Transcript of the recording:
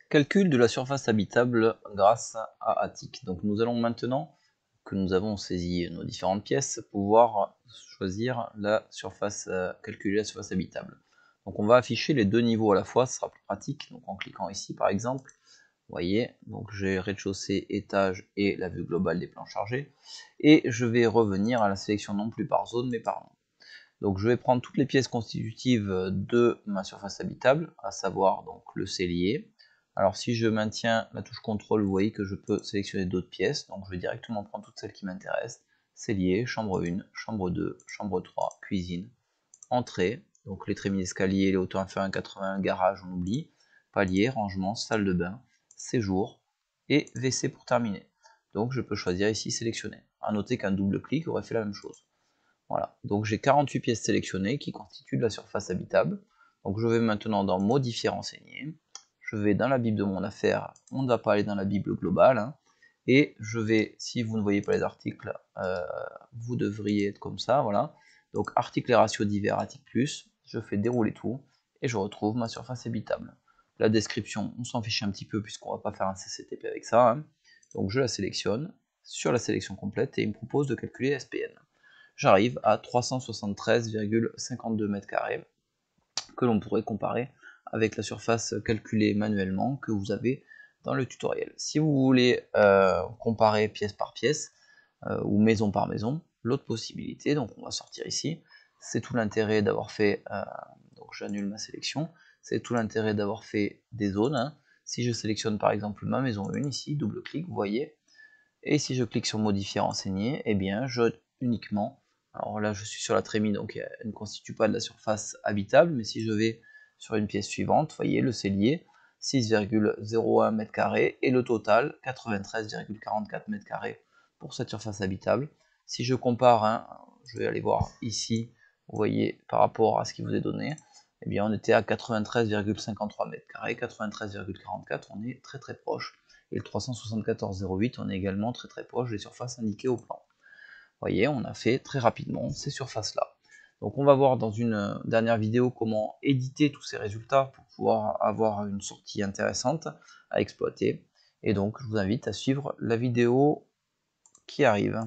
Calcul de la surface habitable grâce à Attic. Donc nous allons maintenant que nous avons saisi nos différentes pièces pouvoir choisir la surface, calculer la surface habitable. Donc on va afficher les deux niveaux à la fois, ce sera plus pratique. Donc en cliquant ici par exemple, vous voyez, donc j'ai rez-de-chaussée, étage et la vue globale des plans chargés. Et je vais revenir à la sélection non plus par zone mais par nom. Donc je vais prendre toutes les pièces constitutives de ma surface habitable, à savoir donc le cellier. Alors si je maintiens la touche CTRL, vous voyez que je peux sélectionner d'autres pièces, donc je vais directement prendre toutes celles qui m'intéressent. Cellier, chambre 1, chambre 2, chambre 3, cuisine, entrée, donc les trémies d'escalier, les hauteurs inférieures à 80, garage, on oublie, palier, rangement, salle de bain, séjour et WC pour terminer. Donc je peux choisir ici sélectionner. A noter qu'un double clic aurait fait la même chose. Voilà, donc j'ai 48 pièces sélectionnées qui constituent de la surface habitable. Donc je vais maintenant dans modifier, renseigner. Je vais dans la bible de mon affaire, on ne va pas aller dans la bible globale. Hein, et je vais, si vous ne voyez pas les articles, vous devriez être comme ça, voilà. Donc articles et ratios divers, article plus, je fais dérouler tout, et je retrouve ma surface habitable. La description, on s'en fiche un petit peu puisqu'on va pas faire un CCTP avec ça. Hein. Donc je la sélectionne, sur la sélection complète, et il me propose de calculer SPN. J'arrive à 373,52 m² que l'on pourrait comparer avec la surface calculée manuellement que vous avez dans le tutoriel. Si vous voulez comparer pièce par pièce ou maison par maison, l'autre possibilité, donc on va sortir ici, c'est tout l'intérêt d'avoir fait, donc j'annule ma sélection, c'est tout l'intérêt d'avoir fait des zones. Hein. Si je sélectionne par exemple ma maison 1 ici, double clic, vous voyez, et si je clique sur modifier, renseigner, eh bien je uniquement, alors là je suis sur la trémie donc elle ne constitue pas de la surface habitable, mais si je vais sur une pièce suivante, vous voyez le cellier 6,01 m² et le total 93,44 m² pour cette surface habitable. Si je compare, hein, je vais aller voir ici, vous voyez par rapport à ce qui vous est donné, eh bien on était à 93,53 m², 93,44, on est très proche. Et le 374,08, on est également très proche des surfaces indiquées au plan. Vous voyez, on a fait très rapidement ces surfaces-là. Donc on va voir dans une dernière vidéo comment éditer tous ces résultats pour pouvoir avoir une sortie intéressante à exploiter. Et donc je vous invite à suivre la vidéo qui arrive.